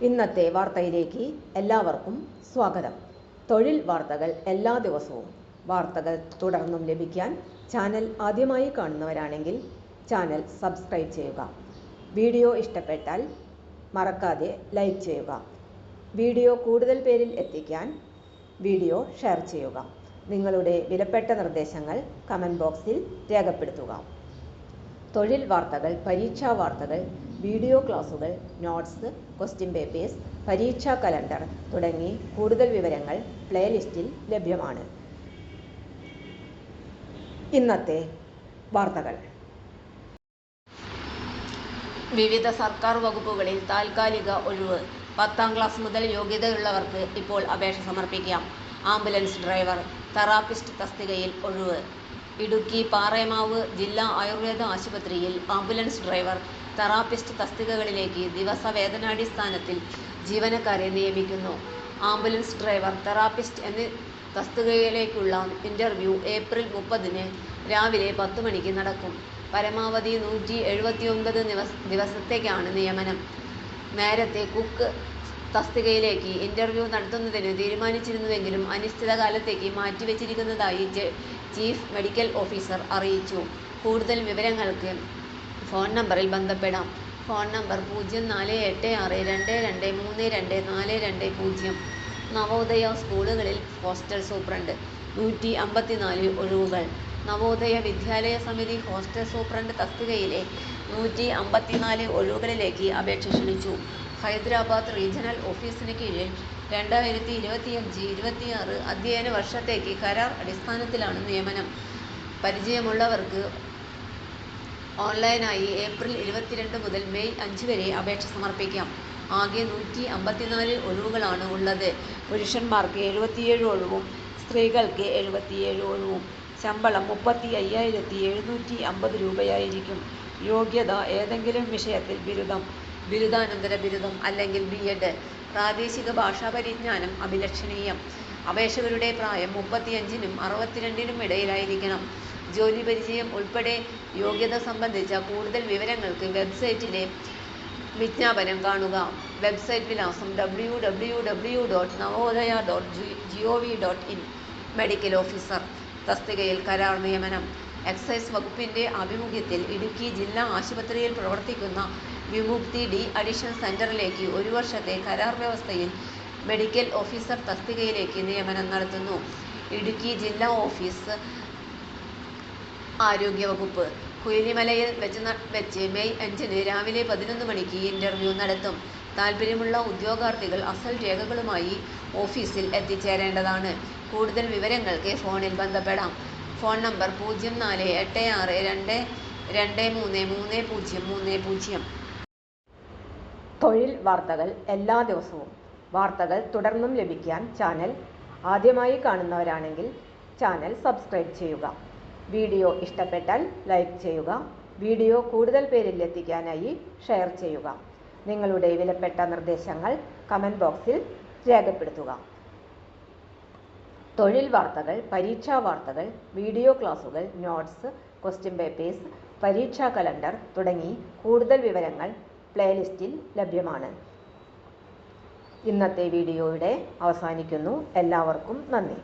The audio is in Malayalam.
ഇന്നത്തെ വാർത്തയിലേക്ക് എല്ലാവർക്കും സ്വാഗതം. തൊഴിൽ വാർത്തകൾ എല്ലാ ദിവസവും വാർത്തകൾ തുടർന്നും ലഭിക്കാൻ ചാനൽ ആദ്യമായി കാണുന്നവരാണെങ്കിൽ ചാനൽ സബ്സ്ക്രൈബ് ചെയ്യുക. വീഡിയോ ഇഷ്ടപ്പെട്ടാൽ മറക്കാതെ ലൈക്ക് ചെയ്യുക. വീഡിയോ കൂടുതൽ പേരിൽ എത്തിക്കാൻ വീഡിയോ ഷെയർ ചെയ്യുക. നിങ്ങളുടെ വിലപ്പെട്ട നിർദ്ദേശങ്ങൾ കമൻറ്റ് ബോക്സിൽ രേഖപ്പെടുത്തുക. തൊഴിൽ വാർത്തകൾ, പരീക്ഷാ വാർത്തകൾ, വീഡിയോ ക്ലാസുകൾ, നോട്ട്സ്, ക്വസ്റ്റ്യൻ പേപ്പേഴ്സ്, പരീക്ഷാ കലണ്ടർ തുടങ്ങി കൂടുതൽ വിവരങ്ങൾ പ്ലേലിസ്റ്റിൽ ലഭ്യമാണ്. ഇന്നത്തെ വാർത്തകൾ. വിവിധ സർക്കാർ വകുപ്പുകളിൽ താൽക്കാലിക ഒഴിവ്. 10ാം ക്ലാസ് മുതൽ യോഗ്യതയുള്ളവർക്ക് ഇപ്പോൾ അപേക്ഷ സമർപ്പിക്കാം. ആംബുലൻസ് ഡ്രൈവർ, തെറാപ്പിസ്റ്റ് തസ്തികയിൽ ഒഴിവ്. ഇടുക്കി പാറേമാവ് ജില്ലാ ആയുർവേദ ആശുപത്രിയിൽ ആംബുലൻസ് ഡ്രൈവർ, തെറാപ്പിസ്റ്റ് തസ്തികകളിലേക്ക് ദിവസവേതനാടിസ്ഥാനത്തിൽ ജീവനക്കാരെ നിയമിക്കുന്നു. ആംബുലൻസ് ഡ്രൈവർ, തെറാപ്പിസ്റ്റ് എന്നീ തസ്തികയിലേക്കുള്ള ഇന്റർവ്യൂ ഏപ്രിൽ 30 രാവിലെ 10 മണിക്ക് നടക്കും. പരമാവധി 179 ദിവസത്തേക്കാണ് നിയമനം. നേരത്തെ കുക്ക് തസ്തികയിലേക്ക് ഇന്റർവ്യൂ നടത്തുന്നതിന് തീരുമാനിച്ചിരുന്നുവെങ്കിലും അനിശ്ചിതകാലത്തേക്ക് മാറ്റിവെച്ചിരിക്കുന്നതായി ചീഫ് മെഡിക്കൽ ഓഫീസർ അറിയിച്ചു. കൂടുതൽ വിവരങ്ങൾക്ക് ഫോൺ നമ്പറിൽ ബന്ധപ്പെടാം. Phone number 048622324240. നവോദയ സ്കൂളുകളിൽ ഹോസ്റ്റൽ സൂപ്രണ്ട് 154 ഒഴിവുകൾ. നവോദയ വിദ്യാലയ സമിതി ഹോസ്റ്റൽ സൂപ്രണ്ട് തസ്തികയിലെ 154 ഒഴിവുകളിലേക്ക് അപേക്ഷ ക്ഷണിച്ചു. ഹൈദരാബാദ് റീജിയണൽ ഓഫീസിന് കീഴിൽ 2025-26 അധ്യയന വർഷത്തേക്ക് കരാർ അടിസ്ഥാനത്തിലാണ് നിയമനം. പരിചയമുള്ളവർക്ക് ഓൺലൈനായി ഏപ്രിൽ 22 മുതൽ മെയ് 5 വരെ അപേക്ഷ സമർപ്പിക്കാം. ആകെ 154 ഒഴിവുകളാണ് ഉള്ളത്. പുരുഷന്മാർക്ക് 77 ഒഴിവും സ്ത്രീകൾക്ക് 77 ഒഴിവും. ശമ്പളം 35,750 രൂപയായിരിക്കും. യോഗ്യത ഏതെങ്കിലും വിഷയത്തിൽ ബിരുദം, ബിരുദാനന്തര ബിരുദം അല്ലെങ്കിൽ B.Ed. പ്രാദേശിക ഭാഷാ പരിജ്ഞാനം അഭിലഷണീയം. അപേക്ഷകരുടെ പ്രായം 35-നും 62-നും ഇടയിലായിരിക്കണം. ജോലി പരിചയം ഉൾപ്പെടെ യോഗ്യത സംബന്ധിച്ച കൂടുതൽ വിവരങ്ങൾക്ക് വെബ്സൈറ്റിലെ വിജ്ഞാപനം കാണുക. വെബ്സൈറ്റ് വിലാസം www.navodaya.gov.in. മെഡിക്കൽ ഓഫീസർ തസ്തികയിൽ കരാർ നിയമനം. എക്സൈസ് വകുപ്പിന്റെ ആഭിമുഖ്യത്തിൽ ഇടുക്കി ജില്ലാ ആശുപത്രിയിൽ പ്രവർത്തിക്കുന്ന വിമുക്തി ഡി അഡിഷൻ സെന്ററിലേക്ക് 1 വർഷത്തെ കരാർ വ്യവസ്ഥയിൽ മെഡിക്കൽ ഓഫീസർ തസ്തികയിലേക്ക് നിയമനം നടത്തുന്നു. ഇടുക്കി ജില്ലാ ഓഫീസ്, ആരോഗ്യവകുപ്പ്. കുയിലിമലയിൽ വെച്ച് മെയ് 5 രാവിലെ 11 മണിക്ക് ഇന്റർവ്യൂ നടത്തും. താൽപ്പര്യമുള്ള ഉദ്യോഗാർത്ഥികൾ അസൽ രേഖകളുമായി ഓഫീസിൽ എത്തിച്ചേരേണ്ടതാണ്. കൂടുതൽ വിവരങ്ങൾക്ക് ഫോണിൽ ബന്ധപ്പെടാം. Phone number 048622333030. തൊഴിൽ വാർത്തകൾ എല്ലാ ദിവസവും വാർത്തകൾ തുടർന്നും ലഭിക്കാൻ ചാനൽ ആദ്യമായി കാണുന്നവരാണെങ്കിൽ ചാനൽ സബ്സ്ക്രൈബ് ചെയ്യുക. വീഡിയോ ഇഷ്ടപ്പെട്ടാൽ ലൈക്ക് ചെയ്യുക. വീഡിയോ കൂടുതൽ പേരിൽ എത്തിക്കാനായി ഷെയർ ചെയ്യുക. നിങ്ങളുടെ വിലപ്പെട്ട നിർദ്ദേശങ്ങൾ കമൻറ്റ് ബോക്സിൽ രേഖപ്പെടുത്തുക. തൊഴിൽ വാർത്തകൾ, പരീക്ഷാ വാർത്തകൾ, വീഡിയോ ക്ലാസുകൾ, നോട്ട്സ്, ക്വസ്റ്റ്യൻ പേപ്പേഴ്സ്, പരീക്ഷാ കലണ്ടർ തുടങ്ങി കൂടുതൽ വിവരങ്ങൾ പ്ലേലിസ്റ്റിൽ ലഭ്യമാണ്. ഇന്നത്തെ വീഡിയോയുടെ അവസാനിക്കുന്നു. എല്ലാവർക്കും നന്ദി.